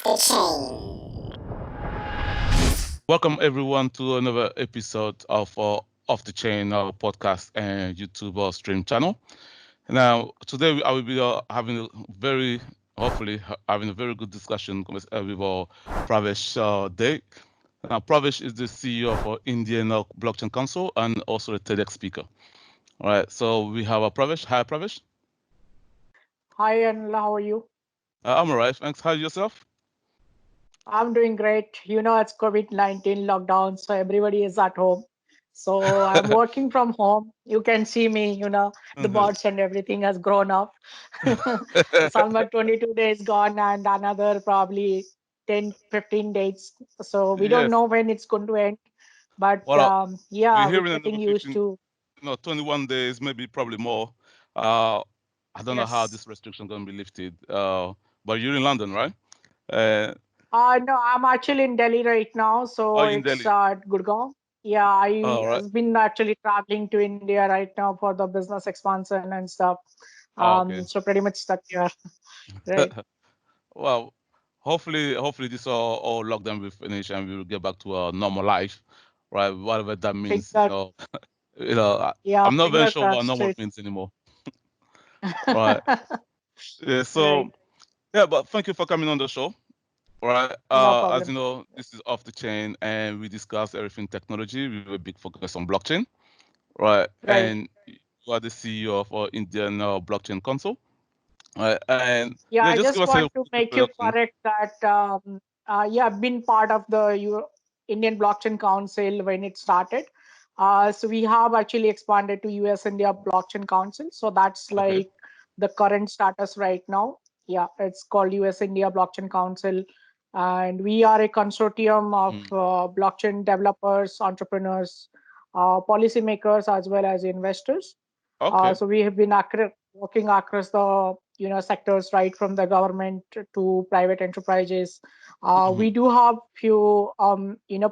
off the chain. Welcome everyone to another episode of Off the Chain, our podcast and YouTube stream channel. Now, today I will be having a very, hopefully, having a very good discussion with Pravash Dey. Now, Pravash is the CEO of Indian Blockchain Council and also a TEDx speaker. All right, so we have Pravesh. Hi, Pravesh. Hi, Anla. How are you? I'm all right. Thanks. How are yourself? I'm doing great. It's COVID-19 lockdown, so everybody is at home. So I'm working from home. You can see me, the birds and everything has grown up. Somewhere 22 days gone and another probably 10, 15 days. So we don't Yes. know when it's going to end. But Well, we're we're hearing getting another used 15, to, 21 days, maybe probably more. Uh, I don't know how yes. this restriction going to be lifted. But you're in London, right? Uh, No, I'm actually in Delhi right now, so in it's Delhi. at Gurgaon. Yeah, I All right. have been actually traveling to India right now for the business expansion and stuff. Okay. So pretty much stuck here, right? Well, hopefully this all lockdown will finish and we will get back to a normal life, right? Whatever that means, Finger, yeah, I'm not very finger sure what crossed. normal means anymore, right? Yeah. Right, So yeah, but thank you for coming on the show. Right. no As problem. you know, this is off the chain, and we discuss everything technology with a big focus on blockchain. Right. Right. And you are the CEO of Indian Blockchain Council. Right. And Yeah, yeah, I just give just us a want to quick make you introduction. correct that, yeah, I've been part of the Indian Blockchain Council when it started. So we have actually expanded to US India Blockchain Council. So that's Okay. like the current status right now. Yeah, it's called US India Blockchain Council. And we are a consortium of Mm. blockchain developers, entrepreneurs, policymakers, as well as investors. Okay. So we have been working across the sectors, right from the government to private enterprises. Hmm. We do have few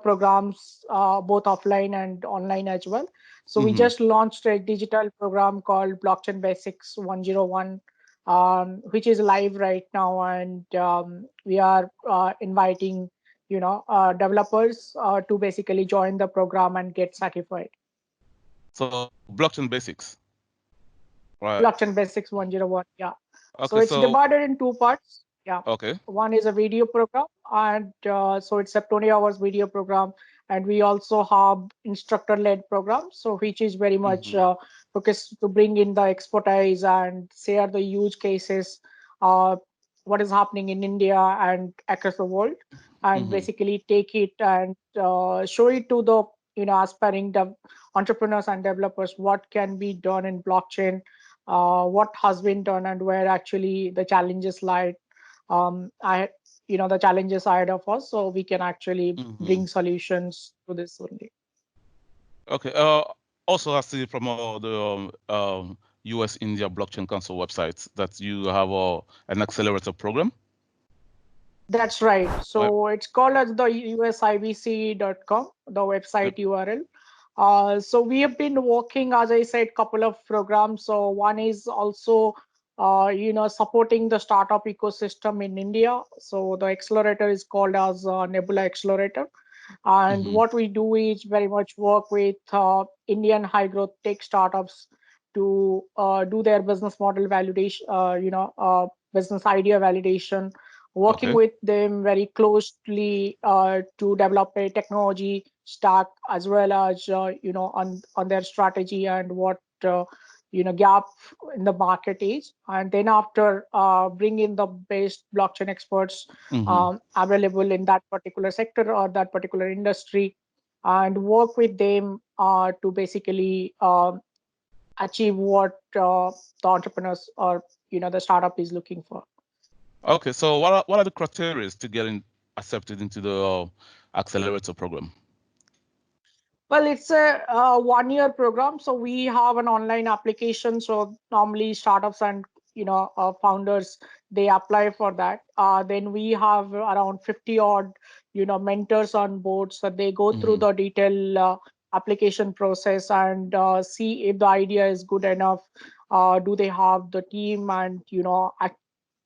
programs both offline and online as well. So we Hmm. just launched a digital program called Blockchain Basics 101, which is live right now, and we are inviting developers to basically join the program and get certified. So blockchain basics. Right. Blockchain Basics 101. Yeah. So Okay. it's So divided in two parts. Yeah. okay. One is a video program, and so it's a 20 hours video program. And we also have instructor-led program, so which is very much Hmm. focused to bring in the expertise and share the use cases, uh, what is happening in India and across the world, and Hmm. basically take it and show it to the aspiring entrepreneurs and developers what can be done in blockchain, what has been done, and where actually the challenges lie. I the challenges ahead of us, so we can actually Hmm. bring solutions to this only. Okay. Also, I see from the US India Blockchain Council websites that you have an accelerator program, That's right. right? So it's called as the usibc.com, the Yep. website URL. So we have been working, as I said, couple of programs. So one is also, supporting the startup ecosystem in India. So the accelerator is called as Nebula Accelerator. And Hmm. what we do is very much work with Indian high growth tech startups to do their business model validation, business idea validation, working Okay. with them very closely to develop a technology stack, as well as on their strategy and what gap in the market is, and then after bring in the best blockchain experts Hmm. available in that particular sector or that particular industry, and work with them to basically achieve what the entrepreneurs or the startup is looking for. Okay. So what are the criteria to getting accepted into the accelerator program? Well, it's a 1 year program, so we have an online application. So normally startups and founders, they apply for that. Then we have around 50 odd mentors on board, so they go through Hmm. the detailed application process and see if the idea is good enough. Do they have the team and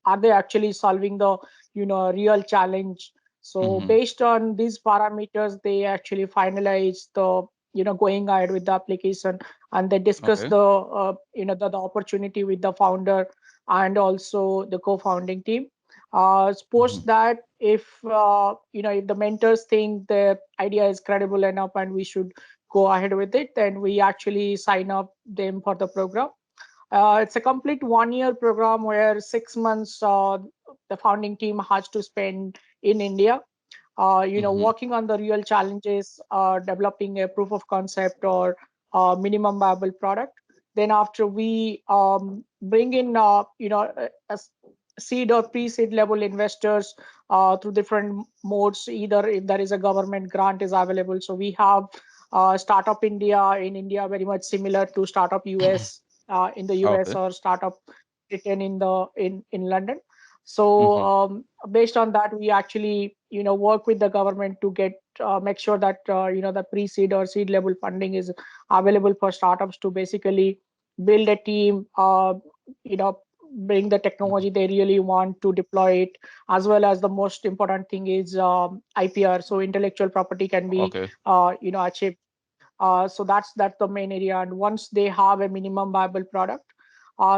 are they actually solving the real challenge. So Mm-hmm. based on these parameters, they actually finalize the going ahead with the application, and they discuss Okay. the the opportunity with the founder and also the co-founding team. Suppose Mm-hmm. that if if the mentors think the idea is credible enough and we should go ahead with it, then we actually sign up them for the program. It's a complete 1 year program where 6 months the founding team has to spend in India, Mm-hmm. working on the real challenges, developing a proof of concept or minimum viable product. Then after we bring in, seed or pre-seed level investors through different modes. Either if there is a government grant is available, so we have Startup India in India, very much similar to Startup US in the US, Okay. or Startup Britain in London. So Mm-hmm. based on that, we actually work with the government to get make sure that the pre-seed or seed level funding is available for startups to basically build a team, you know bring the Mm-hmm. technology they really want to deploy it, as well as the most important thing is IPR, so intellectual property can be Okay. achieved. So that's the main area. And once they have a minimum viable product,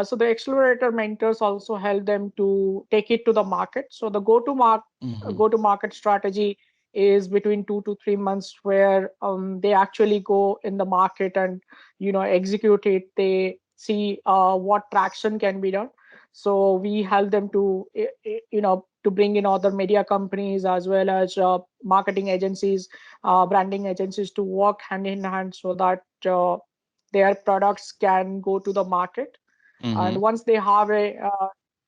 so the accelerator mentors also help them to take it to the market. So the Mm-hmm. go to market strategy is between 2 to 3 months, where they actually go in the market and execute it. They see what traction can be done. So we help them to to bring in other media companies as well as marketing agencies, branding agencies, to work hand in hand so that their products can go to the market. Mm-hmm. And once they have a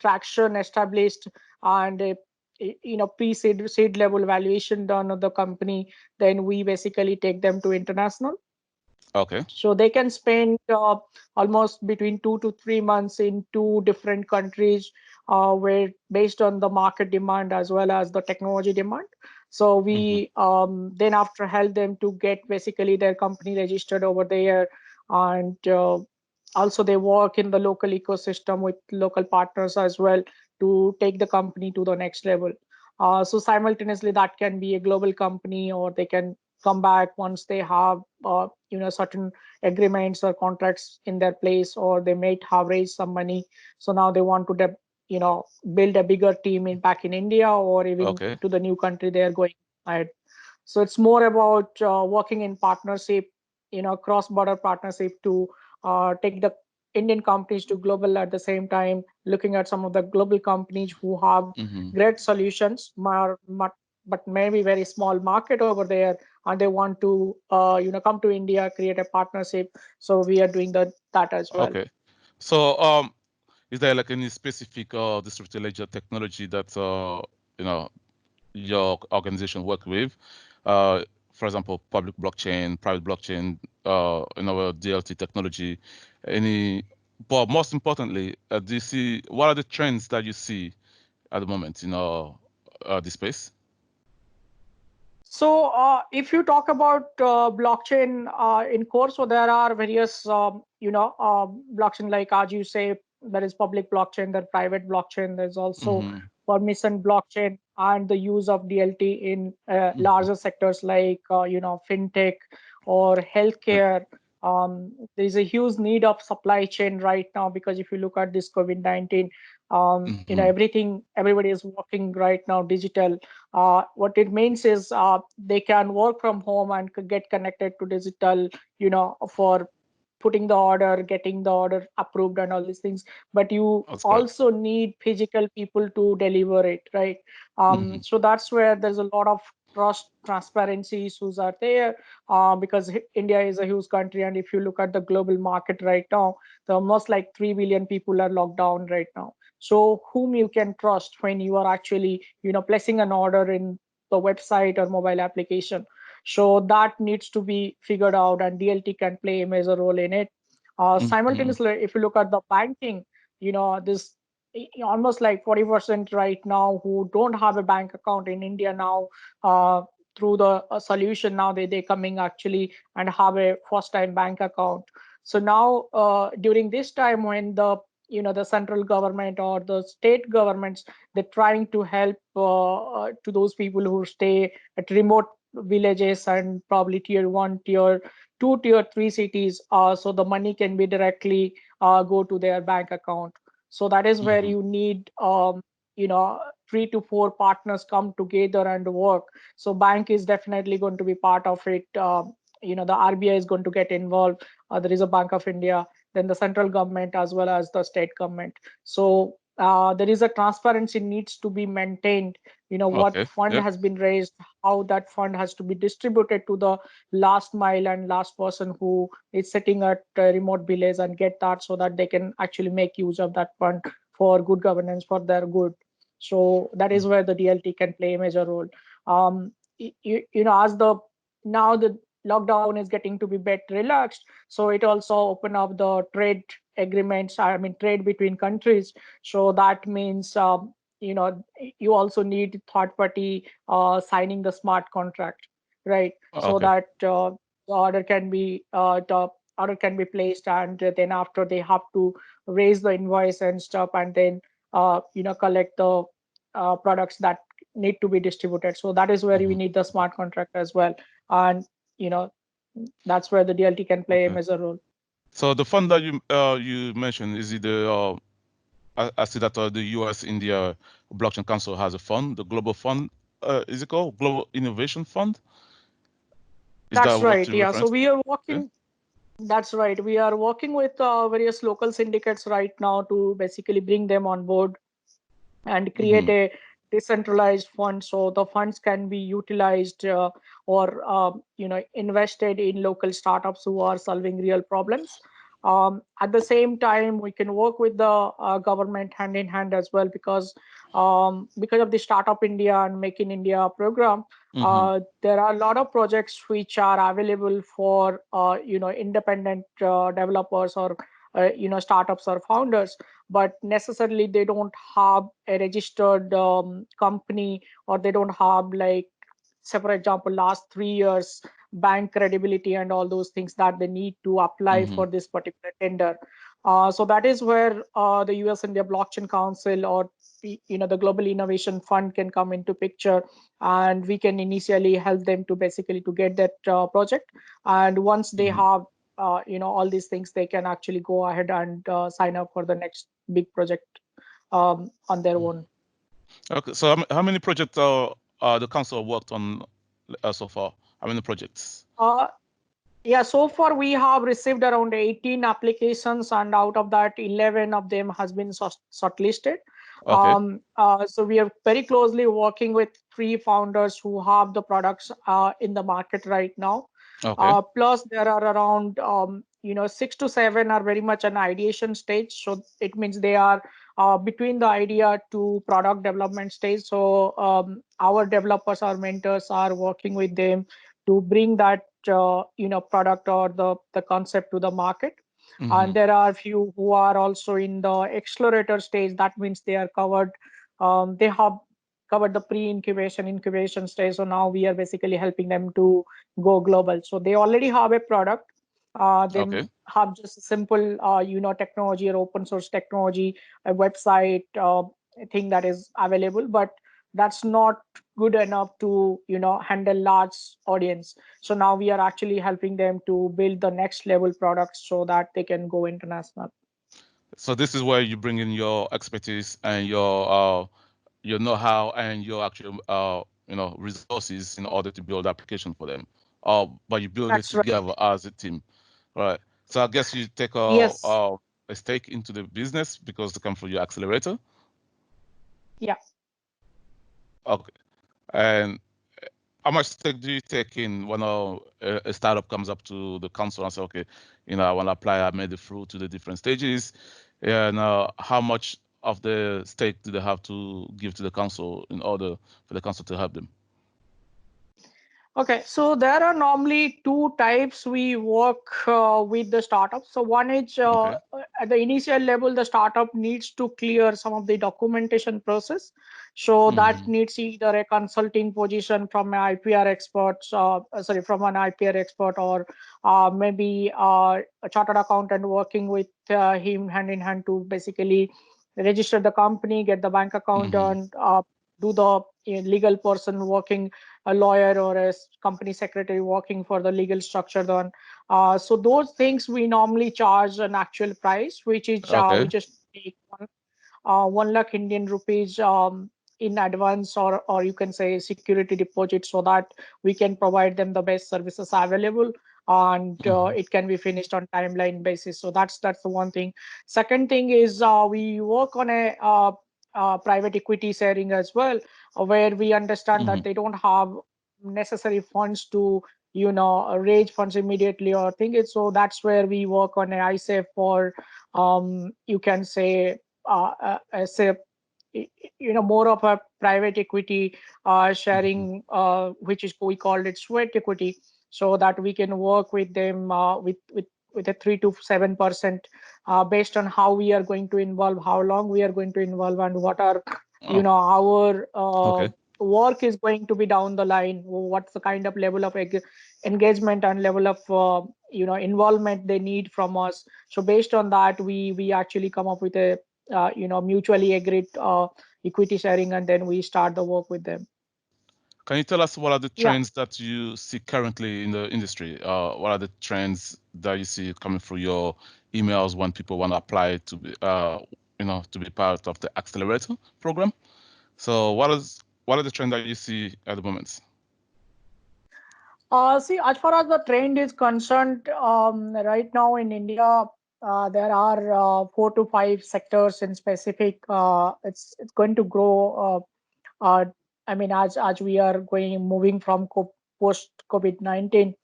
traction established and a pre-seed seed level valuation done of the company, then we basically take them to international. Okay. So they can spend almost between 2 to 3 months in two different countries, where based on the market demand as well as the technology demand. So Mm-hmm. we then after help them to get basically their company registered over there, and also they work in the local ecosystem with local partners as well to take the company to the next level. So simultaneously, that can be a global company, or they can come back once they have certain agreements or contracts in their place, or they might have raised some money. So now they want to build a bigger team in back in India, or even Okay. to the new country they are going ahead. So it's more about working in partnership, cross border partnership, to take the Indian companies to global, at the same time looking at some of the global companies who have Mm-hmm. great solutions, but maybe very small market over there, and they want to come to India, create a partnership. So we are doing that as well. Okay. So, is there like any specific distributed ledger technology that you know your organization work with? Uh, for example, public blockchain, private blockchain, DLT technology. Any, but most importantly, do you see what are the trends that you see at the moment in this space? So, if you talk about blockchain in core, so there are various, blockchain, like as you say, there is public blockchain, there private blockchain, there's also Mm-hmm. permission blockchain, and the use of DLT in Mm-hmm. larger sectors like, fintech or healthcare. There's a huge need of supply chain right now, because if you look at this COVID-19, Mm-hmm. everybody is working right now digital. What it means is they can work from home and could get connected to digital, for putting the order, getting the order approved, and all these things. But you That's correct. also need physical people to deliver it, right? Mm-hmm. So that's where there's a lot of trust transparency issues are there, because India is a huge country, and if you look at the global market right now, the almost like 3 billion people are locked down right now. So whom you can trust when you are actually placing an order in the website or mobile application. So that needs to be figured out, and DLT can play a major role in it. Mm-hmm. Simultaneously, if you look at the banking, this almost like 40% right now who don't have a bank account in India now, uh, through the solution, now they coming actually and have a first time bank account. So now during this time when the the central government or the state governments, they're trying to help to those people who stay at remote villages and probably tier 1, tier 2, tier 3 cities, so the money can be directly go to their bank account. So that is where Mm-hmm. you need 3 to 4 partners come together and work. So bank is definitely going to be part of it. The RBI is going to get involved. There is a Bank of India, then the central government as well as the state government. So there is a transparency needs to be maintained. What Okay. fund Yep. has been raised, how that fund has to be distributed to the last mile and last person who is sitting at remote village and get that, so that they can actually make use of that fund for good governance, for their good. So that is where the DLT can play a major role. As the now the lockdown is getting to be bit relaxed, so it also open up the trade agreements, I mean trade between countries. So that means you also need third party signing the smart contract, right? So Okay. that the order can be placed, and then after they have to raise the invoice and stuff, and then collect the products that need to be distributed. So that is where we Mm-hmm. need the smart contract as well. And you know that's where the DLT can play a Okay. major role. So the fund that you mentioned, is it the I see that the U.S. India Blockchain Council has a fund, the Global Fund. Is it called Global Innovation Fund? Is that That's what right. you're Yeah. referring So to? we are Okay. working. That's right. We are working with various local syndicates right now to basically bring them on board and Mm-hmm. create a decentralized fund, so the funds can be utilized or invested in local startups who are solving real problems. At the same time, we can work with the government hand in hand as well, because of the Startup India and Make in India program. Mm-hmm. There are a lot of projects which are available for independent developers or startups or founders, but necessarily they don't have a registered company, or they don't have, like, say for example, last 3 years bank credibility and all those things that they need to apply Mm-hmm. for this particular tender. So that is where the US India Blockchain Council, or the Global Innovation Fund, can come into picture, and we can initially help them to basically to get that project. And once they Mm-hmm. have all these things, they can actually go ahead and sign up for the next big project on their own. Okay. So how many projects the council worked on so far? How many projects? uh, Yeah, so far we have received around 18 applications, and out of that, 11 of them has been shortlisted. Okay. So we are very closely working with 3 founders who have the products in the market right now. Okay. Plus, there are around 6 to 7 are very much an ideation stage. So it means they are between the idea to product development stage. So our developers, our mentors, are working with them to bring that product or the concept to the market. Mm-hmm. And there are few who are also in the accelerator stage. That means they are covered, they have covered the pre-incubation incubation stage. So now we are basically helping them to go global. So they already have a product. They Okay. have just simple technology or open source technology, a website thing that is available, but that's not good enough to handle large audience. So now we are actually helping them to build the next level products so that they can go international. So this is where you bring in your expertise and your know-how and your actual resources in order to build application for them. But you build it That's right. together as a team, right? So I guess you take Yes. a stake into the business because they come from your accelerator. Yeah. Okay. And how much stake do you take in when a startup comes up to the council and say, okay, I want to apply, I made it through to the different stages, and how much of the stake do they have to give to the council in order for the council to help them? Okay, so there are normally two types we work with the startup. So one is Okay. at the initial level, the startup needs to clear some of the documentation process. So that Mm-hmm. needs either a consulting position from an IPR expert, sorry, from an IPR expert, or maybe a chartered accountant working with him hand in hand to basically register the company, get the bank account Mm-hmm. done, do the legal person working, a lawyer or a company secretary working for the legal structure done. So those things we normally charge an actual price, which is we Okay. just take 1 lakh Indian rupees in advance, or you can say security deposit, so that we can provide them the best services available, and Mm-hmm. it can be finished on timeline basis. So that's the one thing. Second thing is we work on a private equity sharing as well, where we understand Mm-hmm. that they don't have necessary funds to raise funds immediately or think it. So that's where we work on a ISAF, or you can say as a more of a private equity Mm-hmm. sharing, which is we called it sweat equity, so that we can work with them with a 3 to 7% based on how we are going to involve, how long we are going to involve, and what are Oh, our okay. work is going to be down the line, what's the kind of level of engagement and level of involvement they need from us. So based on that, we actually come up with a mutually agreed equity sharing, and then we start the work with them. Can you tell us what are the Yeah. trends that you see currently in the industry? What are the trends that you see coming through your emails when people want to apply to be, to be part of the Accelerator program? So what are the trends that you see at the moment? See, as far as the trend is concerned, right now in India, there are 4 to 5 sectors in specific. It's going to grow. I mean, as we are moving from post COVID-19,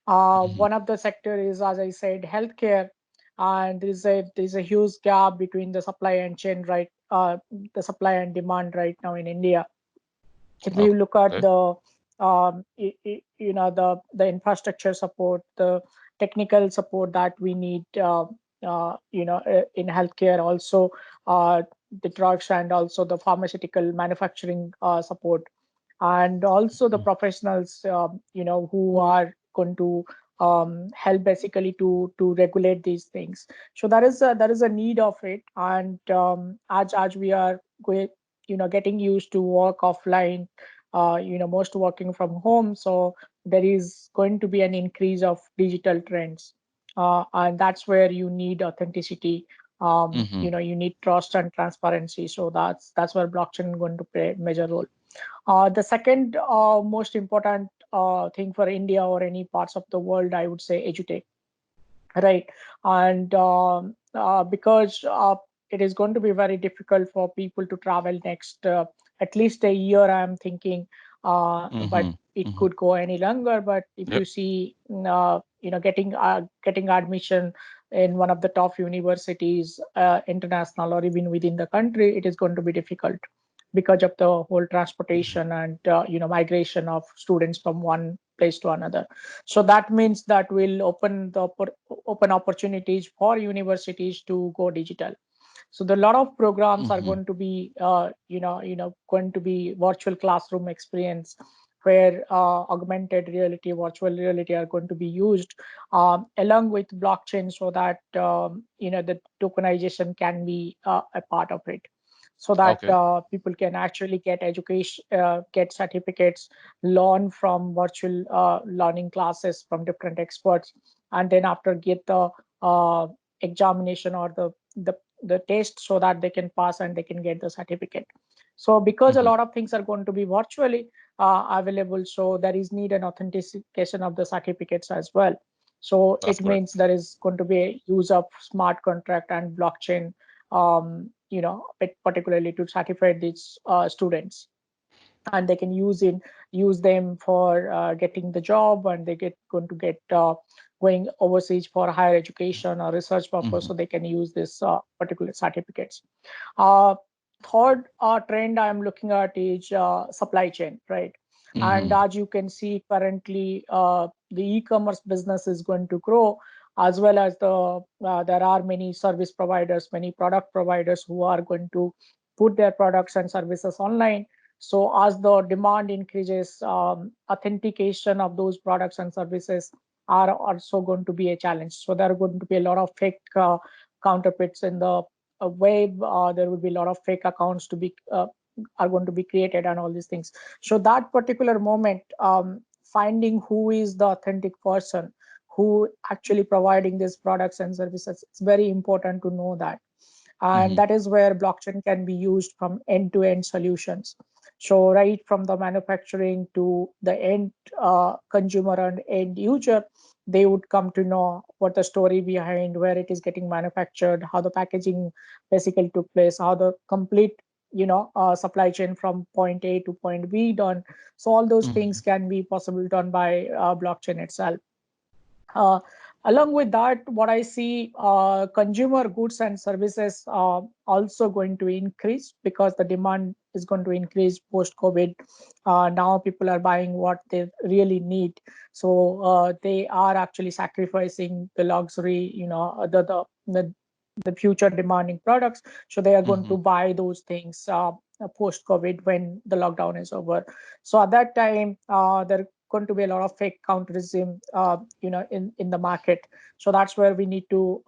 Hmm. one of the sector is, as I said, healthcare, and there's a huge gap between the supply and chain, right? The supply and demand right now in India. If you Okay. look at the the infrastructure support, the technical support that we need, in healthcare, also the drugs, and also the pharmaceutical manufacturing support, and also the Mhm. professionals who are going to help basically to regulate these things. So there is a need of it, and as we are going, getting used to work offline, most working from home, so there is going to be an increase of digital trends, and that's where you need authenticity. Mhm. You need trust and transparency, so that's where blockchain is going to play a major role. The second most important thing for India or any parts of the world, I would say, edutech, right? And because it is going to be very difficult for people to travel next at least a year, I'm thinking, but Mhm. it Mhm. could go any longer. But if Yep. you see, getting admission in one of the top universities, international or even within the country, it is going to be difficult because of the whole Mhm. transportation and migration of students from one place to another. So that means that will open opportunities for universities to go digital. So the lot of programs are Mhm. going to be going to be virtual classroom experience, where augmented reality, virtual reality are going to be used along with blockchain, so that the tokenization can be a part of it, so that Okay. people can actually get education, get certificates, learn from virtual learning classes from different experts, and then after get the uh, examination or the test, so that they can pass and they can get the certificate. So because a Mhm. lot of things are going to be virtually available, so there is need an authentication of the certificates as well. So That's it means correct. there is going to be a use of smart contract and blockchain, particularly to certify these students, and they can use them for getting the job, and they get going to get going overseas for higher education or research purpose, Mhm. so they can use this particular certificates. uh, Third trend I'm looking at is supply chain, right? And Mm-hmm. as you can see currently, the e-commerce business is going to grow, as well as there are many service providers, many product providers who are going to put their products and services online. So as the demand increases, authentication of those products and services are also going to be a challenge. So there are going to be a lot of fake counterfeits in the web. There will be a lot of fake accounts to be are going to be created and all these things. So that particular moment, finding who is the authentic person who actually providing these products and services, it's very important to know that. And Mm-hmm. that is where blockchain can be used from end-to-end solutions. So right from the manufacturing to the end consumer and end user, they would come to know what the story behind, where it is getting manufactured, how the packaging basically took place, how the complete supply chain from point A to point B done. So all those Mm-hmm. things can be possible done by blockchain itself. uh, Along with that, what I see, consumer goods and services also going to increase because the demand is going to increase post COVID. Now people are buying what they really need, so they are actually sacrificing the luxury, the future demanding products. So they are going Mm-hmm. to buy those things post COVID when the lockdown is over. So at that time, there going to be a lot of fake counterism, in the market. So that's where we need to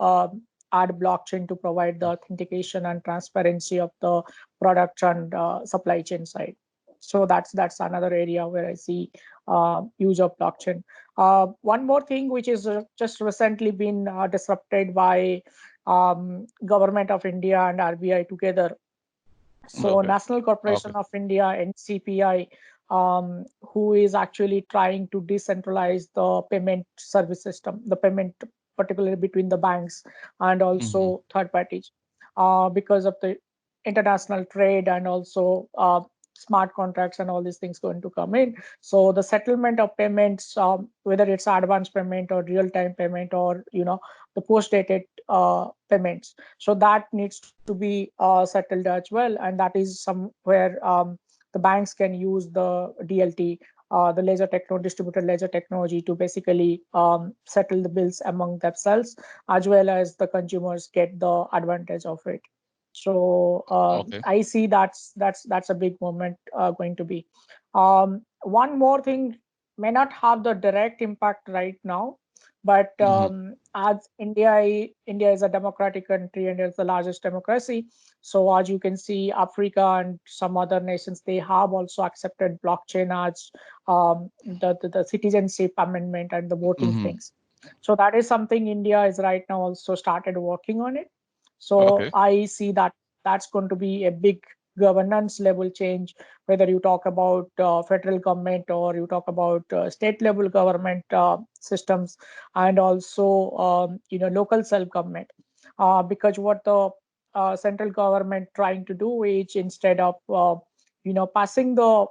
add blockchain to provide the authentication and transparency of the product and supply chain side. So that's another area where I see use of blockchain. One more thing which is just recently been disrupted by government of India and RBI together. So Okay. National Corporation Okay. of India, NCPI, who is actually trying to decentralize the payment service system, the payment particularly between the banks and Mm-hmm. also third parties, because of the international trade and also smart contracts and all these things going to come in. So the settlement of payments, whether it's advance payment or real time payment or the post dated payments, so that needs to be settled as well, and that is somewhere the banks can use the DLT, the distributed ledger technology, to basically settle the bills among themselves, as well as the consumers get the advantage of it. So Okay. I see that's a big moment going to be. One more thing may not have the direct impact right now, but Mm-hmm. as India is a democratic country and it's the largest democracy. So as you can see, Africa and some other nations, they have also accepted blockchain as the citizenship amendment and the voting Mm-hmm. things. So that is something India is right now also started working on it. So Okay. I see that that's going to be a big governance level change, whether you talk about federal government or you talk about state level government systems, and also local self government, because what the central government trying to do is, instead of passing the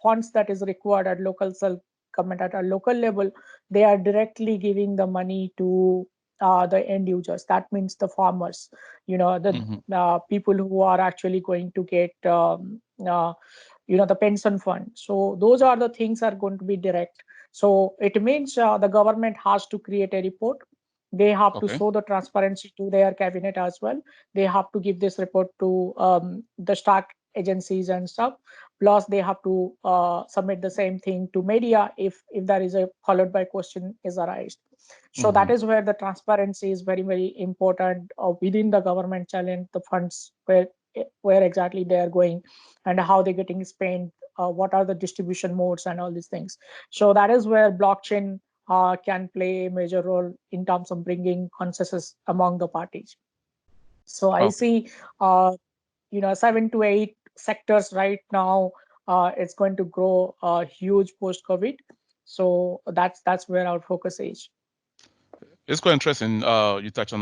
funds that is required at local self government at a local level, they are directly giving the money to the end users. That means the farmers, the Mm-hmm. people who are actually going to get the pension fund. So those are the things are going to be direct. So it means the government has to create a report. They have to Okay. show the transparency to their cabinet as well. They have to give this report to the stock agencies and stuff. Plus they have to submit the same thing to media if there is a followed by question is arised. So that Mm-hmm. is where the transparency is very very important within the government challenge, the funds where exactly they are going and how they're getting spent, what are the distribution modes and all these things. So that is where blockchain can play a major role in terms of bringing consensus among the parties. So I Okay. see 7 to 8 sectors right now. It's going to grow huge post COVID. So that's where our focus is. It's quite interesting. You touched on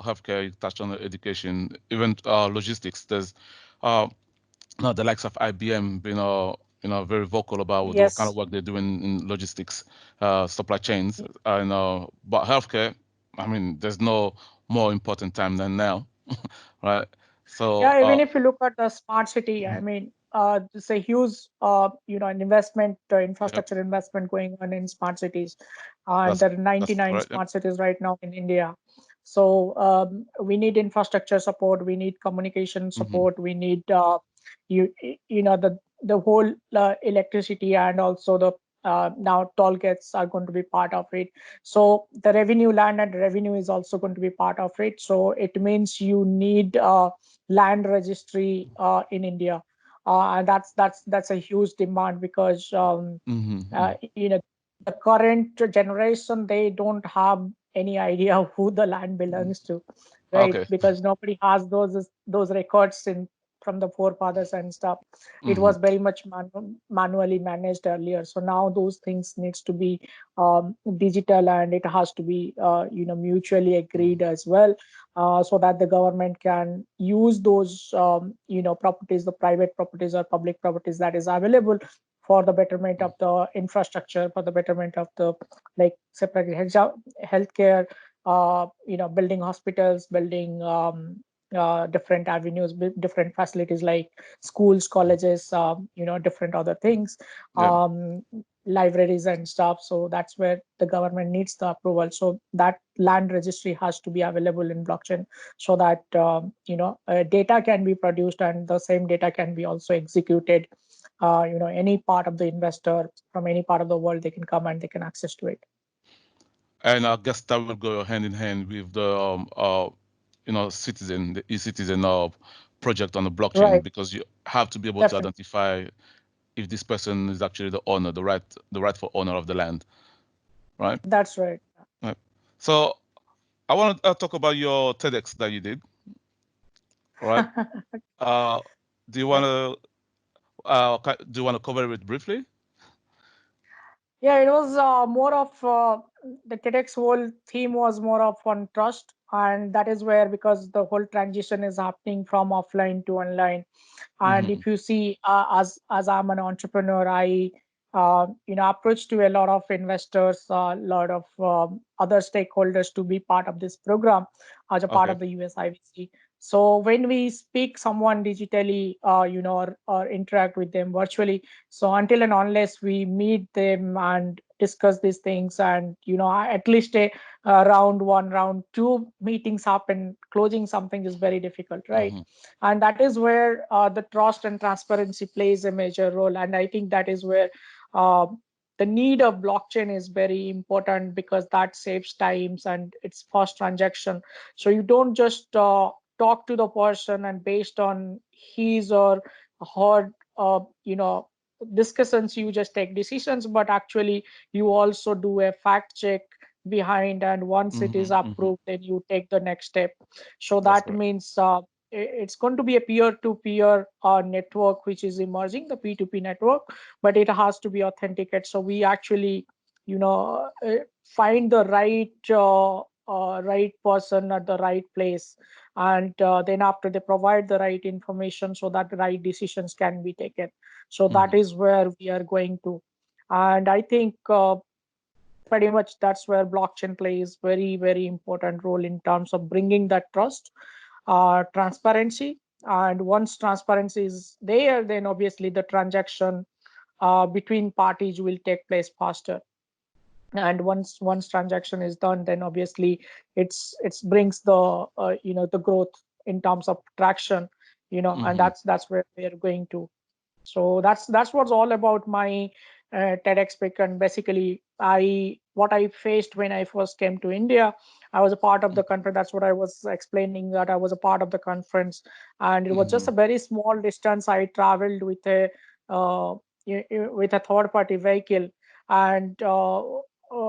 healthcare, you touched on education, even logistics. There's uh, the likes of IBM being very vocal about the kind of Yes. work they're doing in logistics, supply chains, and but healthcare. I mean, there's no more important time than now, right? So, Yeah, even if you look at the smart city, I mhm, mean, there's a huge, an investment, Yep. infrastructure investment going on in smart cities, and That's there are that's 99 correct. Yep. smart cities right now in India. So we need infrastructure support, we need communication Mm-hmm. support, we need the whole electricity, and also the now toll gates are going to be part of it. So the revenue, land and revenue is also going to be part of it. So it means you need land registry in India, and that's a huge demand, because Mm-hmm. the current generation, they don't have any idea who the land Mm-hmm. belongs to, right? Okay. Because nobody has those records in from the forefathers and stuff. It Mm-hmm. was very much manually managed earlier. So now those things needs to be digital, and it has to be mutually agreed as well, so that the government can use those properties, the private properties or public properties that is available, for the betterment of the infrastructure, for the betterment of the, like, separate healthcare, building hospitals, building different avenues, different facilities like schools, colleges, different other things, Yep. um, libraries and stuff. So that's where the government needs the approval. So that land registry has to be available in blockchain, so that data can be produced, and the same data can be also executed. Any part of the investor from any part of the world, they can come and they can access to it. And I guess that will go hand in hand with the e-citizen project on the blockchain, Right. because you have to be able to Definitely. identify if this person is actually the owner, the rightful owner of the land, right? That's right. Right. So I want to talk about your TEDx that you did, right? Uh, do you want Yeah. to do you want to cover it briefly? Yeah, it was more of the TEDx whole theme was more of on trust, and that is where, because the whole transition is happening from offline to online. And Mm-hmm. if you see, as I'm an entrepreneur, I approach to a lot of investors, a lot of other stakeholders to be part of this program as a part Okay. of the USIVC. So when we speak someone digitally, or interact with them virtually, so until and unless we meet them and discuss these things, and at least a round one, round two meetings happen, closing something is very difficult, right? Mm-hmm. And that is where the trust and transparency plays a major role. And I think that is where uh, the need of blockchain is very important, because that saves times and it's fast transaction. So you don't just talk to the person, and based on his or her discussions, you just take decisions, but actually you also do a fact check behind, and once it is Mm-hmm. Mm-hmm. approved, then you take the next step. So That's that correct. means it's going to be a peer-to-peer network which is emerging, the P2P network, but it has to be authenticated. So we actually, find the right person at the right place, and then after they provide the right information, so that the right decisions can be taken. So that Mm-hmm. is where we are going to, and I think pretty much that's where blockchain plays very, very important role in terms of bringing that trust, transparency. And once transparency is there, then obviously the transaction between parties will take place faster. And once transaction is done, then obviously it's brings the the growth in terms of traction, and Mm-hmm. that's where we are going to. So that's what's all about my TEDx pick. And basically, what I faced when I first came to India, I was a part of the conference. That's what I was explaining, that I was a part of the conference, and it was Mm-hmm. just a very small distance. I traveled uh, with a third party vehicle, and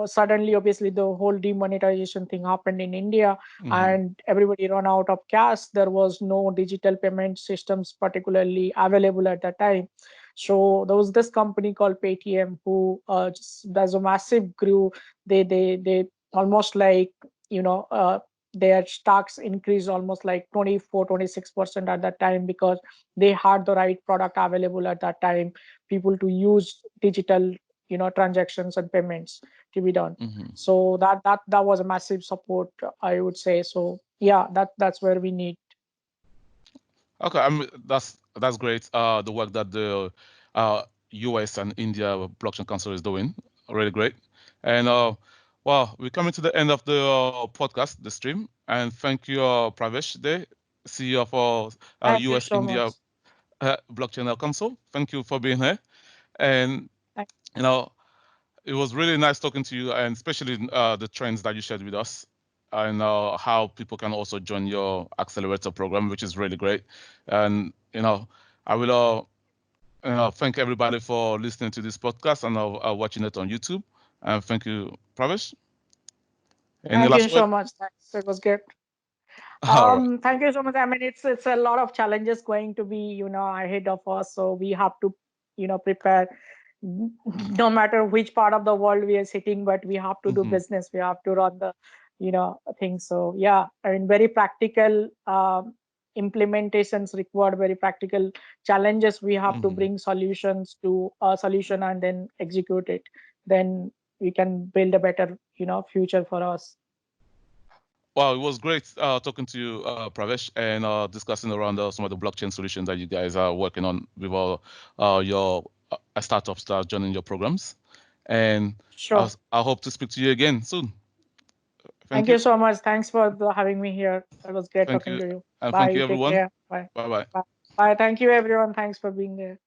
suddenly, obviously, the whole demonetization thing happened in India, Mm-hmm. and everybody run out of cash. There was no digital payment systems particularly available at that time. So there was this company called Paytm, who just does a massive grew. They almost like, you know uh, their stocks increased almost like 24-26% at that time, because they had the right product available at that time, people to use digital transactions and payments to be done. Mm-hmm. So that was a massive support, I would say. So yeah, that's where we need. Okay, that's great. The work that the US and India Blockchain Council is doing, really great. And well, we're coming to the end of the podcast, the stream. And thank you, Pravesh Dey, CEO of Thank you US so India much. Blockchain Council. Thank you for being here. And Thank- you know, it was really nice talking to you, and especially the trends that you shared with us, and how people can also join your accelerator program, which is really great. And I will thank everybody for listening to this podcast and watching it on YouTube. And thank you, Pravesh. Any Thank you last word? so much. Thanks. It was good. All right. Thank you so much. I mean, it's a lot of challenges going to be, ahead of us. So we have to, prepare no matter which part of the world we are sitting, but we have to do Mm-hmm. business. We have to run the, things. So yeah, I mean, very practical implementations required, very practical challenges. We have to Mm-hmm. bring solutions to a solution and then execute it. Then we can build a better, future for us. Well, it was great talking to you, Pravesh, and discussing around some of the blockchain solutions that you guys are working on with all your startups that are joining your programs. And Sure. I hope to speak to you again soon. Thank Thank you. you so much. Thanks for having me here. It was great Thank talking you. to you. And Bye. thank you, You take everyone. care. Bye. Bye bye. Bye. Bye. Thank you, everyone. Thanks for being there.